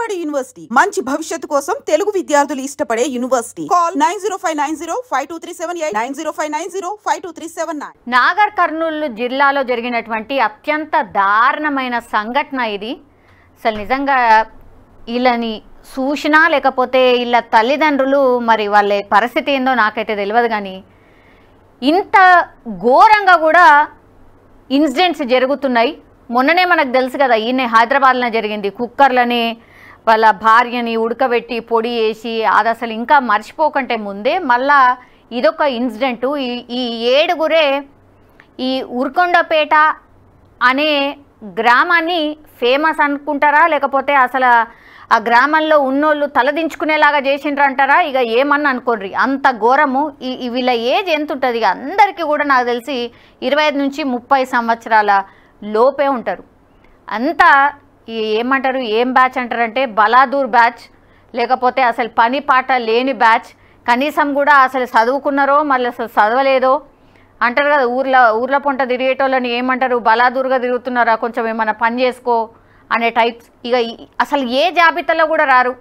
Vijayawada university మంచి భవిష్యత్తు కోసం తెలుగు విద్యార్థులు ఇష్టపడే యూనివర్సిటీ. కాల్ 9059052378 9059052379. నాగర్ కర్నూలు జిల్లాలో జరిగినటువంటి అత్యంత దారుణమైన సంఘటన ఇది. అసలు నిజంగా వీళ్ళని చూసినా లేకపోతే వీళ్ళ తల్లిదండ్రులు మరి వాళ్ళ పరిస్థితి ఏందో నాకైతే తెలియదు. కానీ ఇంత ఘోరంగా కూడా ఇన్సిడెంట్స్ జరుగుతున్నాయి. మొన్ననే మనకు తెలుసు కదా, ఈయన హైదరాబాద్లో జరిగింది. కుక్కర్లని వాళ్ళ భార్యని ఉడకబెట్టి పొడి వేసి అది అసలు ఇంకా మర్చిపోకంటే ముందే మళ్ళా ఇదొక ఇన్సిడెంటు. ఈ 7గురే ఈ ఉర్కొండపేట అనే గ్రామాన్ని ఫేమస్ అనుకుంటారా, లేకపోతే అసలు ఆ గ్రామంలో ఉన్నోళ్ళు తలదించుకునేలాగా చేసిండ్రు అంటారా, ఇక ఏమన్నా అనుకోండి. అంత ఘోరము. వీళ్ళ ఏజ్ ఎంత ఉంటుంది? ఇక అందరికీ కూడా నాకు తెలిసి 25 నుంచి 30 సంవత్సరాల లోపే ఉంటారు. అంతా ఏమంటారు, ఏం బ్యాచ్ అంటారంటే బలాదూర్ బ్యాచ్, లేకపోతే అసలు పని పాట లేని బ్యాచ్. కనీసం కూడా అసలు చదువుకున్నారో మళ్ళీ అసలు చదవలేదో అంటారు కదా. ఊర్ల పొంట తిరిగేటోళ్ళని ఏమంటారు, బలాదూర్గా తిరుగుతున్నారా, కొంచెం ఏమైనా పని చేసుకో అనే టైప్స్. ఇక అసలు ఏ జాబితాలో కూడా రారు.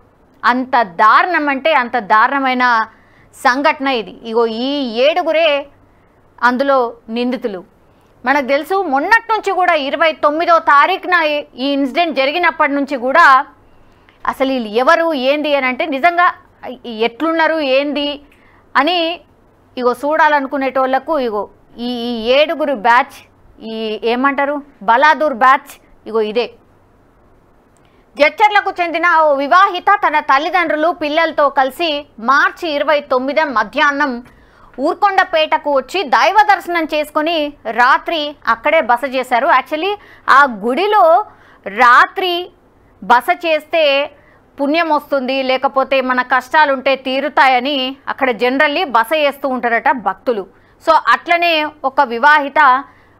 అంత దారుణం అంటే అంత దారుణమైన సంఘటన ఇది. ఇగో ఈ 7గురే అందులో నిందితులు. మనకు తెలుసు మొన్నటి నుంచి కూడా 29వ తారీఖున ఈ ఇన్సిడెంట్ జరిగినప్పటి నుంచి కూడా అసలు వీళ్ళు ఎవరు ఏంది అని అంటే నిజంగా ఎట్లున్నారు ఏంది అని ఇగో చూడాలనుకునేటోళ్లకు ఇగో ఈ 7గురు బ్యాచ్, ఈ ఏమంటారు బలాదూర్ బ్యాచ్, ఇగో ఇదే. జడ్చర్లకు చెందిన ఓ వివాహిత తన తల్లిదండ్రులు పిల్లలతో కలిసి మార్చి 29 మధ్యాహ్నం ఊర్కొండపేటకు వచ్చి దైవ దర్శనం చేసుకొని రాత్రి అక్కడే బస చేశారు. యాక్చువల్లీ ఆ గుడిలో రాత్రి బస చేస్తే పుణ్యం వస్తుంది, లేకపోతే మన కష్టాలుంటే తీరుతాయని అక్కడ జనరల్లీ బస చేస్తూ ఉంటారట భక్తులు. సో అట్లనే ఒక వివాహిత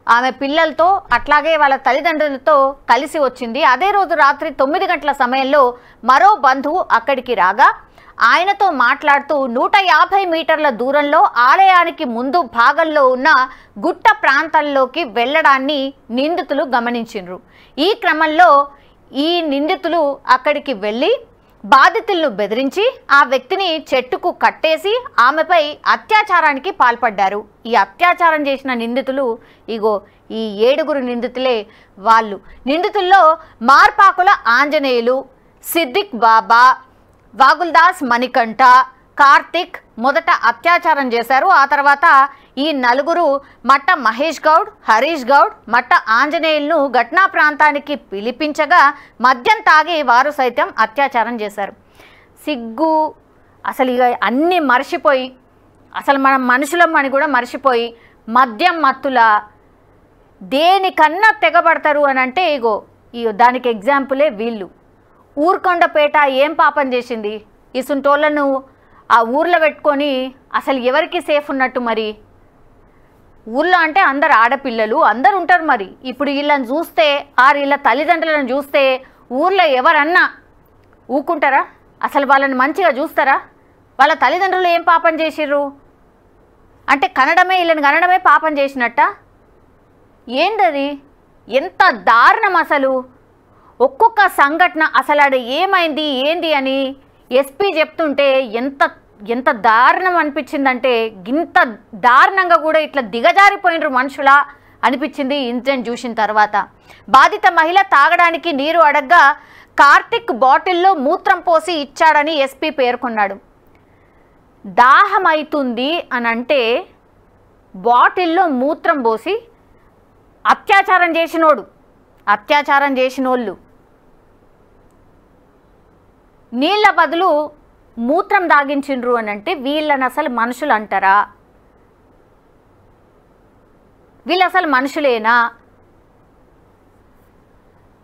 ఆమె పిల్లలతో అట్లాగే వాళ్ళ తల్లిదండ్రులతో కలిసి వచ్చింది. అదే రోజు రాత్రి 9 గంటల సమయంలో మరో బంధువు అక్కడికి రాగా ఆయనతో మాట్లాడుతూ 150 మీటర్ల దూరంలో ఆలయానికి ముందు భాగంలో ఉన్న గుట్ట ప్రాంతాల్లోకి వెళ్లడాన్ని నిందితులు గమనించిండ్రు. ఈ క్రమంలో ఈ నిందితులు అక్కడికి వెళ్ళి బాధితులను బెదిరించి ఆ వ్యక్తిని చెట్టుకు కట్టేసి ఆమెపై అత్యాచారానికి పాల్పడ్డారు. ఈ అత్యాచారం చేసిన నిందితులు ఇగో ఈ 7గురు నిందితులే వాళ్ళు. నిందితుల్లో మార్పాకుల ఆంజనేయులు, సిద్దిక్ బాబా, వాగుల్దాస్ మణికంఠ, కార్తిక్ మొదట అత్యాచారం చేశారు. ఆ తర్వాత ఈ 4గురు మట్ట మహేష్ గౌడ్, హరీష్ గౌడ్, మట్ట ఆంజనేయులను ఘటనా ప్రాంతానికి పిలిపించగా మద్యం తాగి వారు సైతం అత్యాచారం చేశారు. సిగ్గు అసలు ఇక అన్నీ మర్చిపోయి, అసలు మనం మనుషులం అని కూడా మర్చిపోయి మద్యం మత్తుల దేనికన్నా తెగబడతారు అని అంటే ఇగో దానికి ఎగ్జాంపులే వీళ్ళు. ఊర్కొండపేట ఏం పాపం చేసింది? ఇసుంటోళ్ళను ఆ ఊర్లో పెట్టుకొని అసలు ఎవరికి సేఫ్ ఉన్నట్టు? మరి ఊర్లో అంటే అందరు ఆడపిల్లలు అందరు ఉంటారు. మరి ఇప్పుడు వీళ్ళని చూస్తే వీళ్ళ తల్లిదండ్రులను చూస్తే ఊర్లో ఎవరన్నా ఊకుంటారా? అసలు వాళ్ళని మంచిగా చూస్తారా? వాళ్ళ తల్లిదండ్రులు ఏం పాపం చేసిర్రు అంటే వీళ్ళని కనడమే పాపం చేసినట్ట? ఏందది? ఎంత దారుణం అసలు! ఒక్కొక్క సంఘటన అసలు ఆడ ఏమైంది ఏంది అని ఎస్పీ చెప్తుంటే ఎంత దారుణం అనిపించిందంటే, ఇంత దారుణంగా కూడా ఇట్లా దిగజారిపోయినరు మనుషులా అనిపించింది ఇన్సిడెంట్ చూసిన తర్వాత. బాధిత మహిళ తాగడానికి నీరు అడగ్గా కార్తిక్ బాటిల్లో మూత్రం పోసి ఇచ్చాడని ఎస్పీ పేర్కొన్నాడు. దాహం అవుతుంది అని అంటే బాటిల్లో మూత్రం పోసి అత్యాచారం చేసినోళ్ళు నీళ్ళ బదులు మూత్రం దాగించిండ్రు అని అంటే వీళ్ళని అసలు మనుషులు అంటారా? వీళ్ళు అసలు మనుషులేనా?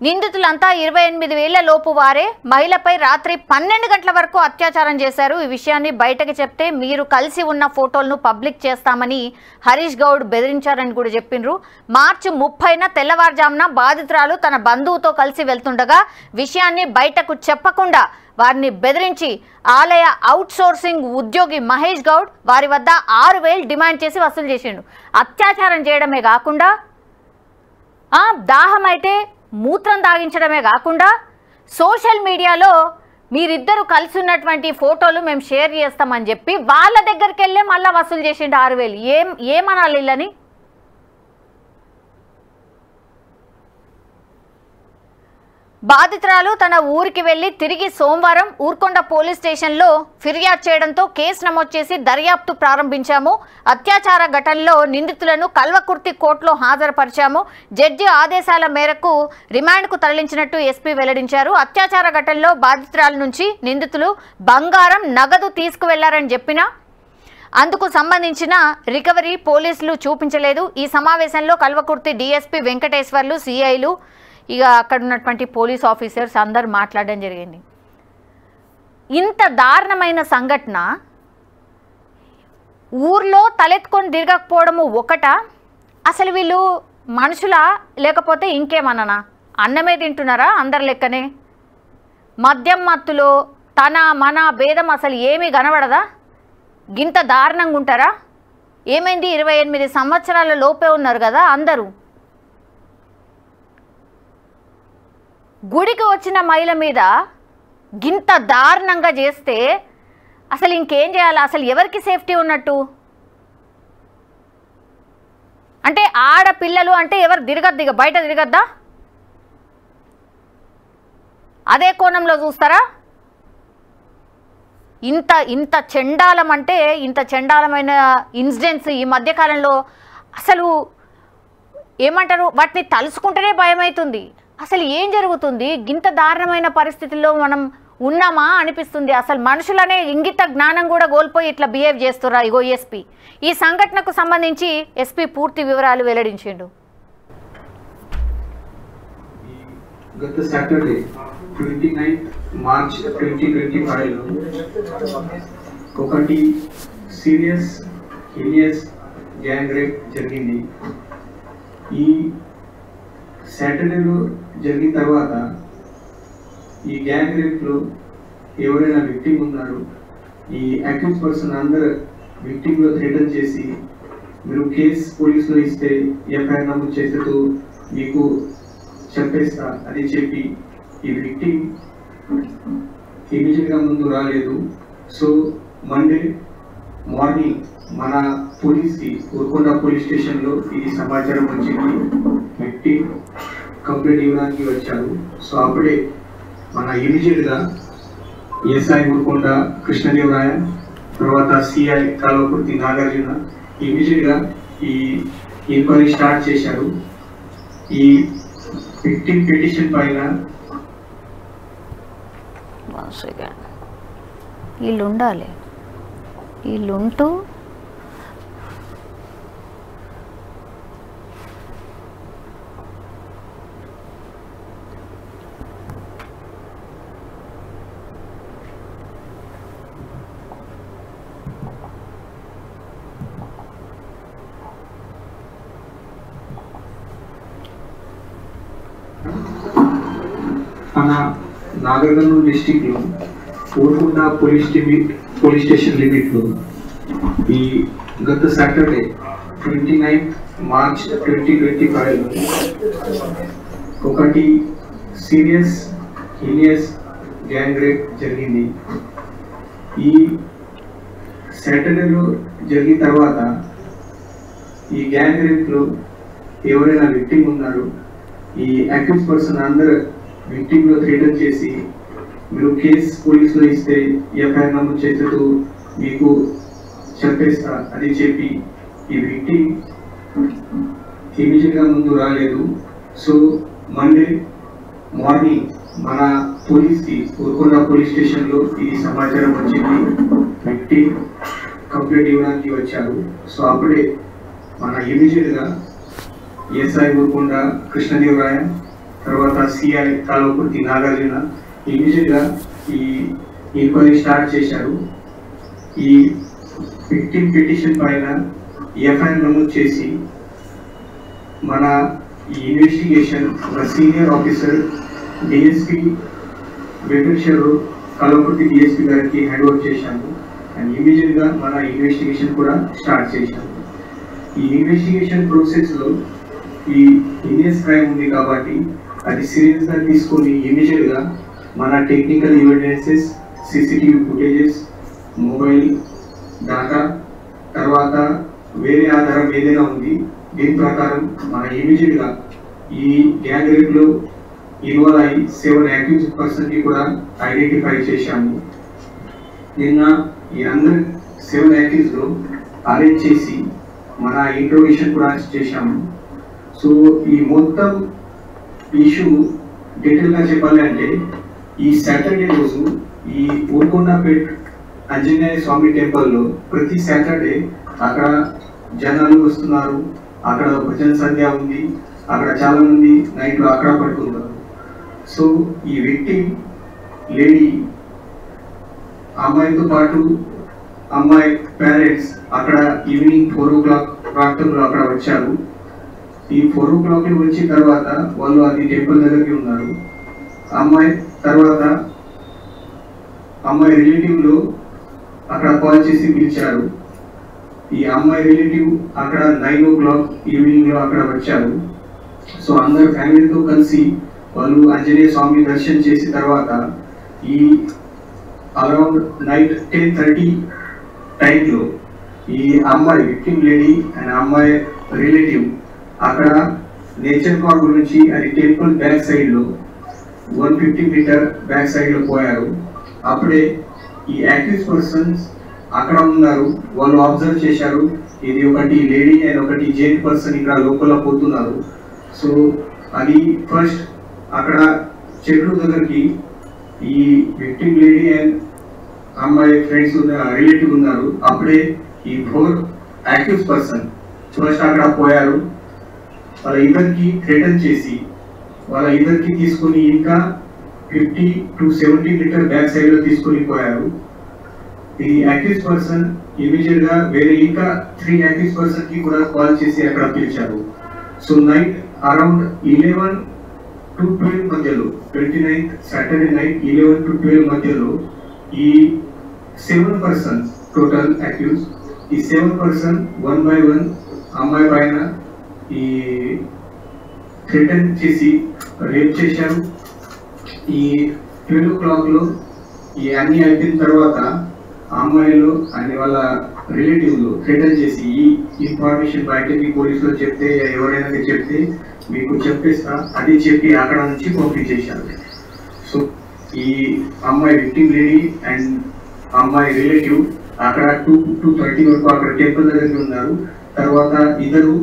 నిందితులంతా 28 ఏళ్ల లోపు వారే. మహిళపై రాత్రి 12 గంటల వరకు అత్యాచారం చేశారు. ఈ విషయాన్ని బయటకు చెప్తే మీరు కలిసి ఉన్న ఫోటోలను పబ్లిక్ చేస్తామని హరీష్ గౌడ్ బెదిరించారని కూడా చెప్పిండ్రు. మార్చి 30న తెల్లవారుజామున బాధితురాలు తన బంధువుతో కలిసి వెళ్తుండగా విషయాన్ని బయటకు చెప్పకుండా వారిని బెదిరించి ఆలయ అవుట్సోర్సింగ్ ఉద్యోగి మహేష్ గౌడ్ వారి వద్ద 6,000 డిమాండ్ చేసి వసూలు చేసిండు. అత్యాచారం చేయడమే కాకుండా దాహం అయితే మూత్రం తాగించడమే కాకుండా సోషల్ మీడియాలో మీరిద్దరు కలిసి ఉన్నటువంటి ఫోటోలు మేము షేర్ చేస్తామని చెప్పి వాళ్ళ దగ్గరికి వెళ్ళే మళ్ళీ వసూలు చేసిండు 6,000. ఏమనాలి వీళ్ళని? బాధితురాలు తన ఊరికి వెళ్లి తిరిగి సోమవారం ఊర్కొండ పోలీస్ స్టేషన్లో ఫిర్యాదు చేయడంతో కేసు నమోదు చేసి దర్యాప్తు ప్రారంభించాము. అత్యాచార ఘటనలో నిందితులను కల్వకుర్తి కోర్టులో హాజరుపరిచాము. జడ్జి ఆదేశాల మేరకు రిమాండ్కు తరలించినట్టు ఎస్పీ వెల్లడించారు. అత్యాచార ఘటనలో బాధితురాల నుంచి నిందితులు బంగారం, నగదు తీసుకువెళ్లారని చెప్పినా అందుకు సంబంధించిన రికవరీ పోలీసులు చూపించలేదు. ఈ సమావేశంలో కల్వకుర్తి డీఎస్పీ వెంకటేశ్వర్లు, సిఐలు, ఇక అక్కడ ఉన్నటువంటి పోలీస్ ఆఫీసర్స్ అందరూ మాట్లాడడం జరిగింది. ఇంత దారుణమైన సంఘటన ఊర్లో తలెత్తుకొని తిరగకపోవడము ఒకట? అసలు వీళ్ళు మనుషులా లేకపోతే ఇంకేమన్నా అన్నమే తింటున్నారా అందరి లెక్కనే? మద్యం మత్తులో తన మన భేదం అసలు ఏమీ కనబడదా? గింత దారుణంగా ఉంటారా? ఏమైంది? 28 సంవత్సరాల లోపే ఉన్నారు కదా అందరూ. గుడికి వచ్చిన మహిళ మీద గింత దారుణంగా చేస్తే అసలు ఇంకేం చేయాలి? అసలు ఎవరికి సేఫ్టీ ఉన్నట్టు? అంటే ఆడపిల్లలు అంటే ఎవరు తిరగద్దు, ఇక బయట తిరగద్దా? అదే కోణంలో చూస్తారా? ఇంత చెండాలం అంటే ఇంత చెండాలమైన ఇన్సిడెంట్స్ ఈ మధ్యకాలంలో అసలు ఏమంటారు, వాటిని తలుసుకుంటేనే భయమవుతుంది. అసలు ఏం జరుగుతుంది? గింత దారుణమైన పరిస్థితుల్లో మనం ఉన్నామా అనిపిస్తుంది. అసలు మనుషులనే ఇంగిత జ్ఞానం కూడా కోల్పోయి ఇట్లా బిహేవ్ చేస్తున్నారు. ఇగో ఎస్పీ ఈ సంఘటనకు సంబంధించి ఎస్పీ పూర్తి వివరాలు వెల్లడించిండు. గత సాటర్డే 29 మార్చ్ 2025 ఒకటి సీరియస్ హీనియస్ గ్యాంగ్ రేప్ జరిగింది. ఈ సాటర్డేలో జరిగిన తర్వాత ఈ గ్యాంగ్ రేప్లో ఎవరైనా విక్టిమ్ ఉన్నారు, ఈ అక్యూజ్ పర్సన్ అందరు విక్టిమ్లో థ్రెటన్ చేసి మీరు కేసు పోలీసులో ఇస్తే ఎఫ్ఐఆర్ నమోదు చేసేతో మీకు చెప్పేస్తా అని చెప్పి ఈ విక్టిమ్ ఇమీడియట్గా ముందు రాలేదు. సో మండే మార్నింగ్ మన పోలీస్కి ఊర్కొండ పోలీస్ స్టేషన్లో ఈ సమాచారం వచ్చింది. విక్టిమ్ కంప్లైంట్ ఇవ్వడానికి వచ్చారు. సో అప్పుడే మన ఇమీడియట్గా ఎస్ఐ ఊర్కొండ కృష్ణదేవరాయ, తర్వాత సిఐ కల్వకుర్తి నాగార్జున ఇమీడియట్గా ఈ ఎంక్వైరీ స్టార్ట్ చేశారు. ఈ విక్టిమ్ పిటిషన్ పైన వీళ్ళు ఉండాలి, వీళ్ళుంటూ మన నాగర్ కర్నూలు డిస్టిక్లో ఊర్కొండ పోలీస్ స్టేషన్ లిమిట్లో ఈ గత సాటర్డే 29 మార్చ్ 2025 ఒకటి సీరియస్ హీనియస్ గ్యాంగ్ రేప్ జరిగింది. ఈ సాటర్డేలో జరిగిన తర్వాత ఈ గ్యాంగ్ రేప్లో ఎవరైనా విక్టిమ్ ఉన్నారు, ఈ అక్యూజ్ పర్సన్ అందరు విక్టిమ్లో థ్రెటన్ చేసి మీరు కేసు పోలీసులో ఇస్తే ఎఫ్ఐఆర్ నమోదు చేసేతో మీకు చెప్పేస్తా అని చెప్పి ఈ విక్టిమ్ ఇమీడియట్గా ముందు రాలేదు. సో మండే మార్నింగ్ మన పోలీస్కి ఊర్కొండ పోలీస్ స్టేషన్లో ఈ సమాచారం వచ్చింది. విక్టిమ్ కంప్లైంట్ ఇవ్వడానికి వచ్చారు. సో అప్పుడే మన ఇమీడియట్గా ఎస్ఐ ఊర్కొండ కృష్ణదేవరాయ, తర్వాత సిఐ కల్వకుర్తి నాగార్జున ఇమీడియట్గా ఈ ఎంక్వైరీ స్టార్ట్ చేశారు. ఈ విక్టిమ్ పిటిషన్ పైన ఎఫ్ఐఆర్ నమోదు చేసి మన ఈ ఇన్వెస్టిగేషన్ ఒక senior officer DSP Venkateswararao Kalwakurthy DSP గారికి హ్యాండ్ ఓవర్ చేశాము. అండ్ ఇమీడియట్గా మన ఇన్వెస్టిగేషన్ కూడా స్టార్ట్ చేశాము. ఈ ఇన్వెస్టిగేషన్ ప్రాసెస్లో ఈ హీనియస్ క్రైమ్ ఉంది కాబట్టి అది సీరియస్గా తీసుకొని ఇమీడియట్గా మన technical evidences, CCTV footages, mobile data, తర్వాత వేరే ఆధారం ఏదైనా ఉంది, దీని ప్రకారం మన ఇమీడియట్గా ఈ గ్యాంగ్ రేప్లో ఇన్వాల్వ్ అయ్యి 7 అక్యూజ్డ్ పర్సన్కి కూడా ఐడెంటిఫై చేశాము. నిన్న ఈ అందరు 7 అక్యూజ్లో అరెస్ట్ చేసి మన ఇంట్రోగేషన్ కూడా చేశాము. సో ఈ మొత్తం ఇష్యూ డీటెయిల్గా చెప్పాలి అంటే ఈ సాటర్డే రోజు ఈ ఊరుకొండపేట్ ఆంజనేయ స్వామి టెంపుల్లో ప్రతి సాటర్డే అక్కడ జనాలు వస్తున్నారు. అక్కడ భజన సంధ్య ఉంది. అక్కడ చాలా మంది నైట్లో అక్కడ పడుతున్నారు. సో ఈ విక్టిమ్ లేడీ అమ్మాయితో పాటు అమ్మాయి పేరెంట్స్ అక్కడ ఈవినింగ్ 4 o'clock ప్రాంతంలో అక్కడ వచ్చారు. ఈ 4 o'clock వచ్చిన తర్వాత వాళ్ళు అది టెంపుల్ దగ్గరికి ఉన్నారు. అమ్మాయి తర్వాత అమ్మాయి రిలేటివ్లో అక్కడ కాల్ చేసి పిలిచారు. ఈ అమ్మాయి రిలేటివ్ అక్కడ 9 o'clock ఈవినింగ్లో అక్కడ వచ్చారు. సో అందరు ఫ్యామిలీతో కలిసి వాళ్ళు ఆంజనేయ స్వామి దర్శనం చేసిన తర్వాత ఈ అరౌండ్ నైట్ 10:30 టైంలో ఈ అమ్మాయి విక్టిమ్ లేడీ అండ్ అమ్మాయి రిలేటివ్ అక్కడ నేచర్ పార్క్ గురించి అది టెంపుల్ బ్యాక్ సైడ్లో 150 మీటర్ బ్యాక్ సైడ్లో పోయారు. అప్పుడే ఈ యాక్టివ్ పర్సన్స్ అక్కడ ఉన్నారు. వాళ్ళు అబ్జర్వ్ చేశారు ఇది ఒకటి లేడీ అండ్ ఒకటి జెంట్ పర్సన్ ఇక్కడ లోపల పోతున్నారు. సో అది ఫస్ట్ అక్కడ చెట్లు దగ్గరికి ఈ విక్టిమ్ లేడీ అండ్ అమ్మాయి ఫ్రెండ్స్ రిలేటివ్ ఉన్నారు. అప్పుడే ఈ 4 యాక్టివ్ పర్సన్ ఫస్ట్ అక్కడ పోయారు. వాళ్ళ ఇద్దరికి థ్రెటన్ చేసి వాళ్ళ ఇద్దరికి తీసుకొని ఇంకా 50 to 70 మీటర్ బ్యాక్ సైడ్ లో తీసుకొని పోయారు. ఈ యాక్టివ్ పర్సన్ ఇమీడియట్ గా వేరే ఇంకా 3 యాక్టివ్ పర్సన్ కి కూడా కాల్ చేసి అక్కడ పిలిచారు. సో నైట్ అరౌండ్ 11 to 12 మధ్యలో 29th సాటర్డే నైట్ 11 to 12 మధ్యలో ఈ 7 పర్సన్ టోటల్ యాక్టివ్స్ ఈ 7 పర్సన్ 1 by 1 అమ్మాయి పైన ఈ థ్రెటన్ చేసి రేప్ చేశారు. ఈ 12 o'clock ఈ అన్ని అయిపోయిన తర్వాత అమ్మాయిలు అని వాళ్ళ రిలేటివ్లు థ్రెటన్ చేసి ఈ ఇన్ఫర్మేషన్ బయటకి పోలీసులు చెప్తే ఎవరైనా చెప్తే మీకు చెప్పేస్తా అది చెప్పి అక్కడ నుంచి పంపించేశారు. సో ఈ అమ్మాయి విక్టిమ్ లేడీ అండ్ అమ్మాయి రిలేటివ్ అక్కడ 2:30 వరకు అక్కడ టెంపుల్ దగ్గరికి ఉన్నారు. తర్వాత ఇద్దరు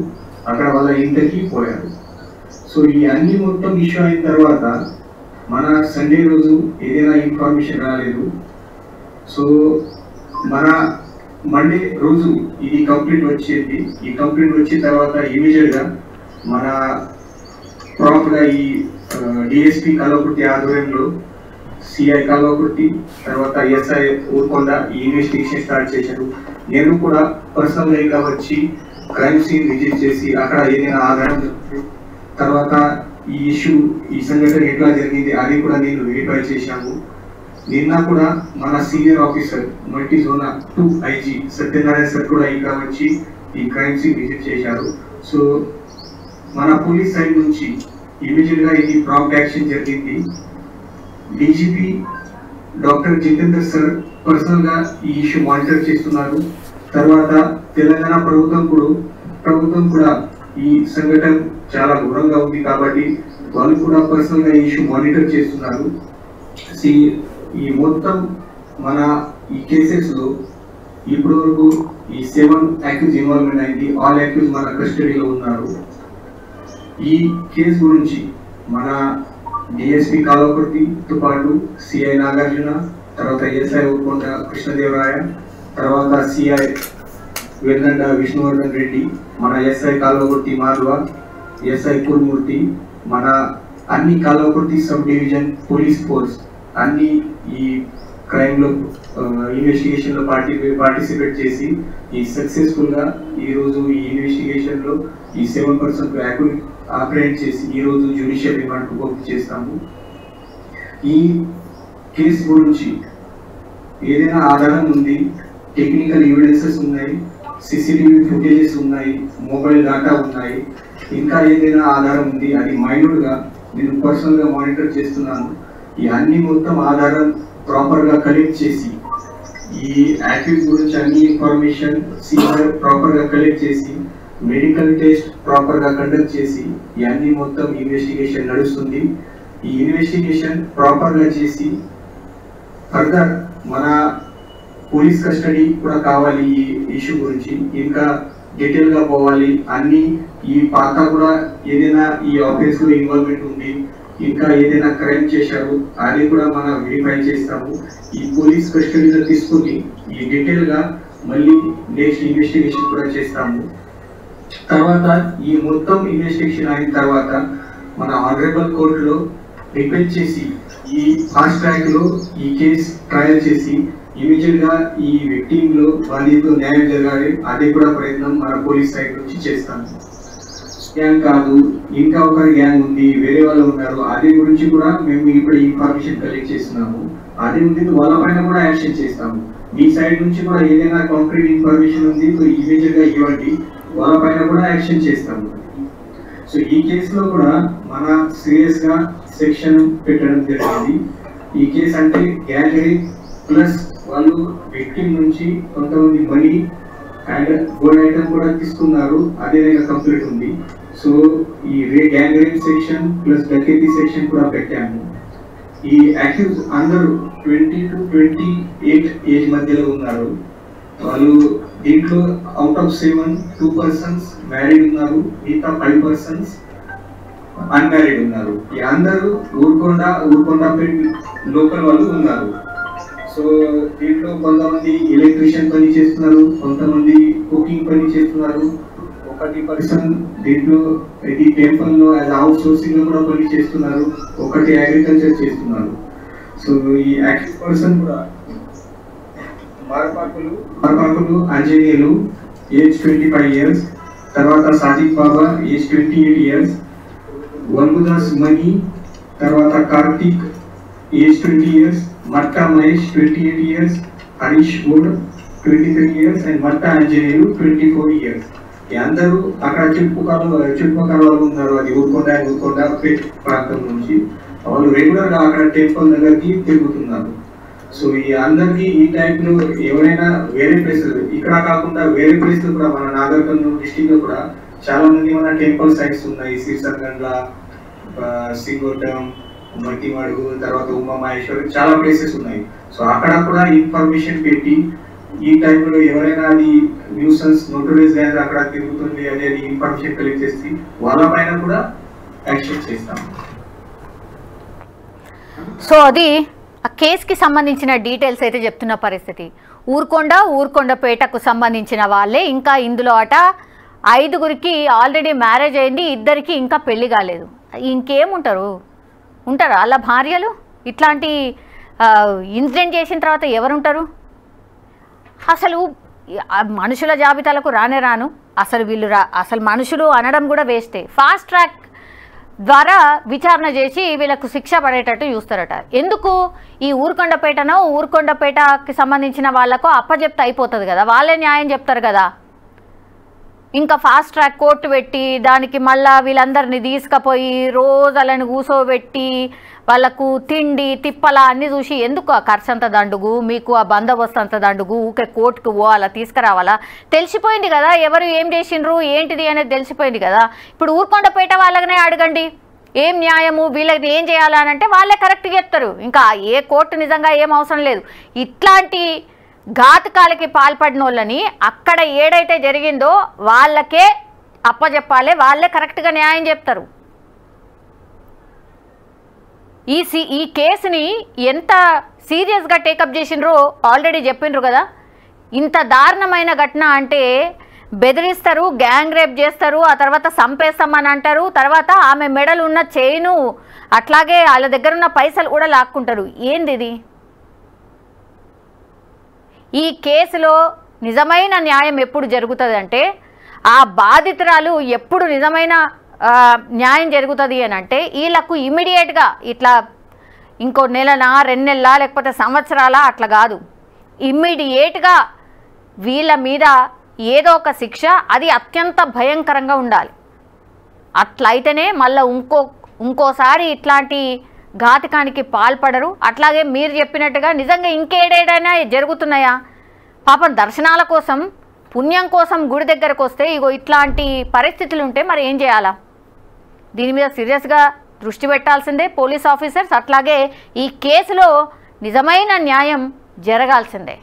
అక్కడ వాళ్ళ ఇంటికి పోయారు. సో ఈ అన్ని మొత్తం ఇష్యూ అయిన తర్వాత మన సండే రోజు ఏదైనా ఇన్ఫర్మేషన్ రాలేదు. సో మన మండే రోజు ఇది కంప్లీట్ వచ్చేది. ఈ కంప్లీట్ వచ్చిన తర్వాత ఇమీడియట్గా మన ప్రాపర్గా ఈ డిఎస్పీ కల్వకుర్తి ఆధ్వర్యంలో సిఐ కల్వకుర్తి తర్వాత ఎస్ఐ ఊరుకొండ ఈ ఇన్వెస్టిగేషన్ స్టార్ట్ చేశారు. నేను కూడా పర్సనల్గా వచ్చి క్రైమ్ సీన్ విజిట్ చేసి అక్కడ ఏదైనా ఆధారం తర్వాత ఈ ఇష్యూ ఈ సంఘటన ఎట్లా జరిగింది అది కూడా నేను వెరిఫై చేశాము. నిన్న కూడా మన senior officer multi zone 2 IG Satyanarayana sir కూడా ఇంకా వచ్చి ఈ క్రైమ్ సీన్ విజిట్ చేశారు. సో మన పోలీస్ సైడ్ నుంచి ఇమీడియట్గా ఇది ప్రాంప్ట్ యాక్షన్ జరిగింది. డీజీపీ డాక్టర్ జితేందర్ సార్ పర్సనల్గా ఈ ఇష్యూ మానిటర్ చేస్తున్నారు. తర్వాత తెలంగాణ ప్రభుత్వం కూడా ఈ సంఘటన చాలా ఘోరంగా ఉంది కాబట్టి వాళ్ళు కూడా పర్సనల్గా ఈ ఇష్యూ మానిటర్ చేస్తున్నారు. ఈ మొత్తం మన ఈ కేసెస్లో ఇప్పటి వరకు ఈ 7 యాక్యూజ్ ఇన్వాల్వ్మెంట్ అయింది. ఆల్ యాక్యూజ్ మన కస్టడీలో ఉన్నారు. ఈ కేసు గురించి మన డిఎస్పీ కల్వకుర్తితో పాటు సిఐ నాగార్జున తర్వాత ఎస్ఐ ఊరుకొండ కృష్ణదేవరాయ తర్వాత సిఐ వెల్లండ విష్ణువర్ధన్ రెడ్డి మన ఎస్ఐ కల్వకుర్తి మాధవ ఎస్ఐ కురుమూర్తి మన అన్ని Kalwakurthy sub division police force అన్ని ఈ క్రైమ్లో ఇన్వెస్టిగేషన్లో పార్టిసిపేట్ చేసి ఈ సక్సెస్ఫుల్గా ఈరోజు ఈ ఇన్వెస్టిగేషన్లో ఈ 7 పర్సన్ ఆపరేట్ చేసి ఈరోజు జ్యుడిషియల్ రిమాండ్కు పంపు చేస్తాము. ఈ కేసు గురించి ఏదైనా ఆధారం ఉంది, టెక్నికల్ ఎవిడెన్సెస్ ఉన్నాయి, సిసిటీవీ ఫుటేజెస్ ఉన్నాయి, మొబైల్ డేటా ఉన్నాయి, ఇంకా ఏదైనా ఆధారం ఉంది అది మైన్యూట్గా నేను పర్సనల్గా మానిటర్ చేస్తున్నాను. ఈ అన్ని మొత్తం ఆధారం ప్రాపర్గా కలెక్ట్ చేసి ఈ యాక్టివిటీ గురించి అన్ని ఇన్ఫర్మేషన్ సీఆర్ ప్రాపర్గా కలెక్ట్ చేసి మెడికల్ టెస్ట్ ప్రాపర్గా కండక్ట్ చేసి ఈ అన్ని మొత్తం ఇన్వెస్టిగేషన్ నడుస్తుంది. ఈ ఇన్వెస్టిగేషన్ ప్రాపర్గా చేసి ఫర్దర్ మన పోలీస్ కస్టడీ కూడా కావాలి. ఈ ఇష్యూ గురించి ఇంకా డీటెయిల్ గా పోవాలి. అన్ని ఈ పాత కూడా ఏదైనా ఈ ఆఫీస్ లో ఇన్వాల్వ్మెంట్ ఉంది, ఇంకా ఏదైనా క్రైమ్ చేశారు అది కూడా మనం వెరిఫై చేస్తాము. ఈ పోలీస్ కస్టడీలో తీసుకుని ఈ డీటెయిల్ గా మళ్ళీ నెక్స్ట్ ఇన్వెస్టిగేషన్ కూడా చేస్తాము. తర్వాత ఈ మొత్తం ఇన్వెస్టిగేషన్ అయిన తర్వాత మన ఆనరబుల్ కోర్టులో రిక్వెస్ట్ చేసి ఈ ఫాస్ట్ ట్రాక్ లో ఈ కేసు ట్రయల్ చేసి ఇమీడియట్ గా ఈ విక్టిమ్ లో బాధితులు న్యాయం జరగాలి. అది కూడా ప్రయత్నం మన పోలీస్ సైడ్ నుంచి చేస్తాము. గ్యాంగ్ కాదు, ఇంకా ఒక గ్యాంగ్ ఉంది, వేరే వాళ్ళు ఉన్నారు, అది గురించి కూడా మేము ఇప్పుడు ఇన్ఫర్మేషన్ కలెక్ట్ చేస్తున్నాము. అది ఉంది, వాళ్ళ పైన కూడా యాక్షన్ చేస్తాము. మీ సైడ్ నుంచి కూడా ఏదైనా కాంక్రీట్ ఇన్ఫర్మేషన్ ఉంది ఇమీడియట్ గా ఇవ్వండి, వాళ్ళ పైన కూడా యాక్షన్ చేస్తాము. సో ఈ కేసులో కూడా మన సీరియస్ గా సెక్షన్ పెట్టడం జరిగింది. ఈ కేసు అంటే గ్యాంగ్ రేప్ ప్లస్ వాళ్ళు విక్టిమ్ నుంచి కొంతమంది మనీ అండ్ గోల్డ్ ఐటమ్ కూడా తీసుకున్నారు, అదే కంప్లీట్ ఉంది. సో ఈ gang rape section plus dacoity section కూడా పెట్టాము. ఈ యాక్యూజ్ అందరూ 20 to 28 ఏజ్ మధ్యలో ఉన్నారు. వాళ్ళు దీంట్లో అవుట్ ఆఫ్ 7 2 persons మ్యారీడ్ ఉన్నారు, మిగతా 5 persons అన్మ్యారీడ్ ఉన్నారు. ఈ అందరూ ఊరుకొండపేట లోకల్ వాళ్ళు ఉన్నారు. సో దీంట్లో కొంతమంది ఎలక్ట్రీషియన్ పని చేస్తున్నారు, కొంతమంది కుకింగ్ పని చేస్తున్నారు, 1 person దీంట్లో ఇది టెంపుల్ లో అవుట్ సోర్సింగ్ లో కూడా పని చేస్తున్నారు, 1 అగ్రికల్చర్ చేస్తున్నారు. సో ఈ యాక్టివ్ పర్సన్ కూడా మార్పాకులు ఆంజనేయులు ఏజ్ 25 years, తర్వాత సాదిక్ బాబా ఏజ్ 28 years, వల్గుదాస్ మణి, తర్వాత Karthik age 20 years, Matta Mahesh 28 years, Harish Goud 23 years and Matta Anjaneyulu 24 years. ఈ అందరూ అక్కడ చుట్టుపక్కల వాళ్ళు ఉన్నారు. అది ఊరుకొండ ప్రాంతం నుంచి వాళ్ళు రెగ్యులర్ గా అక్కడ టెంపుల్ దగ్గరికి తిరుగుతున్నారు. సో ఈ అందరికి ఈ టైప్ లో ఎవరైనా వేరే ప్లేసులు ఇక్కడ కాకుండా వేరే ప్లేసులు కూడా మన నాగర్ కర్నూలు డిస్ట్రిక్ట్ లో కూడా చాలా మంది మన టెంపుల్ సైట్స్ ఉన్నాయి. సిర్సర్గండ్ల, సింగోటం, మట్టిమడుగు, తర్వాత ఉమా మహేశ్వరి, చాలా ప్లేసెస్ ఉన్నాయి. సో అక్కడ కూడా ఇన్ఫర్మేషన్ పెట్టి ఈ టైప్ లో ఎవరైనా అది న్యూసెన్స్ నోటరైజ్ అయ్యారు అక్కడ తిరుగుతుంది అనేది ఇన్ఫర్మేషన్ కలెక్ట్ చేసి వాళ్ళ పైన కూడా యాక్షన్ చేస్తాం. సో అది ఆ కేసుకి సంబంధించిన డీటెయిల్స్ అయితే చెప్తున్న పరిస్థితి. ఊరుకొండపేటకు సంబంధించిన వాళ్ళే ఇంకా ఇందులో 5గురికి ఆల్రెడీ మ్యారేజ్ అయింది, 2కి ఇంకా పెళ్లి కాలేదు. ఇంకేముంటారు? ఉంటారా అలా భార్యలు? ఇట్లాంటి ఇన్సిడెంట్ చేసిన తర్వాత ఎవరుంటారు? అసలు మనుషుల జాబితాలకు రాను. అసలు వీళ్ళు అసలు మనుషులు అనడం కూడా వేస్టే. ఫాస్ట్ ట్రాక్ ద్వారా విచారణ చేసి వీళ్ళకు శిక్ష పడేటట్టు చూస్తారట. ఎందుకు? ఈ ఊరుకొండపేటకి సంబంధించిన వాళ్ళకు అప్పచెప్తే అయిపోతుంది కదా, వాళ్ళే న్యాయం చెప్తారు కదా. ఇంకా ఫాస్ట్ ట్రాక్ కోర్టు పెట్టి దానికి మళ్ళీ వీళ్ళందరినీ తీసుకుపోయి రోజులను కూసోబెట్టి వాళ్ళకు తిండి తిప్పల అన్నీ చూసి ఎందుకు ఆ ఖర్చు అంత దండుగు, మీకు ఆ బందోబస్తు అంత దండుగు, ఊకే కోర్టుకు పోవాలా, తీసుకురావాలా? తెలిసిపోయింది కదా ఎవరు ఏం చేసిండ్రు ఏంటిది అనేది తెలిసిపోయింది కదా. ఇప్పుడు ఊరుకొండపేట వాళ్ళనే అడగండి ఏం న్యాయము, వీళ్ళకి ఏం చేయాలనంటే వాళ్ళే కరెక్ట్గా చెప్తారు. ఇంకా ఏ కోర్టు నిజంగా ఏం అవసరం లేదు. ఇట్లాంటి ఘాతుకాలకి పాల్పడిన వాళ్ళని అక్కడ ఏడైతే జరిగిందో వాళ్ళకే అప్పచెప్పాలి, వాళ్ళే కరెక్ట్గా న్యాయం చెప్తారు. ఈ కేసుని ఎంత సీరియస్గా టేకప్ చేసిండ్రో ఆల్రెడీ చెప్పిండ్రు కదా. ఇంత దారుణమైన ఘటన అంటే బెదిరిస్తారు, గ్యాంగ్ రేప్ చేస్తారు, ఆ తర్వాత చంపేస్తామని అంటారు, తర్వాత ఆమె మెడలు ఉన్న చైను అట్లాగే వాళ్ళ దగ్గర ఉన్న పైసలు కూడా లాక్కుంటారు. ఏంది ఇది? ఈ కేసులో నిజమైన న్యాయం ఎప్పుడు జరుగుతుంది అంటే ఆ బాధితురాలు ఎప్పుడు నిజమైన న్యాయం జరుగుతుంది అని అంటే వీళ్ళకు ఇమీడియట్గా ఇట్లా ఇంకో నెలనా 2 నెలలా లేకపోతే సంవత్సరాల అట్లా కాదు, ఇమ్మీడియట్గా వీళ్ళ మీద ఏదో ఒక శిక్ష, అది అత్యంత భయంకరంగా ఉండాలి. అట్లయితేనే మళ్ళీ ఇంకోసారి ఇట్లాంటి ఘాతకానికి పాల్పడరు. అట్లాగే మీరు చెప్పినట్టుగా నిజంగా ఇంకేడైనా జరుగుతున్నాయా? పాపం దర్శనాల కోసం పుణ్యం కోసం గుడి దగ్గరకు వస్తే ఇగో ఇట్లాంటి పరిస్థితులు ఉంటే మరి ఏం చేయాలా? దీని మీద సీరియస్గా దృష్టి పెట్టాల్సిందే పోలీస్ ఆఫీసర్స్. అట్లాగే ఈ కేసులో నిజమైన న్యాయం జరగాల్సిందే.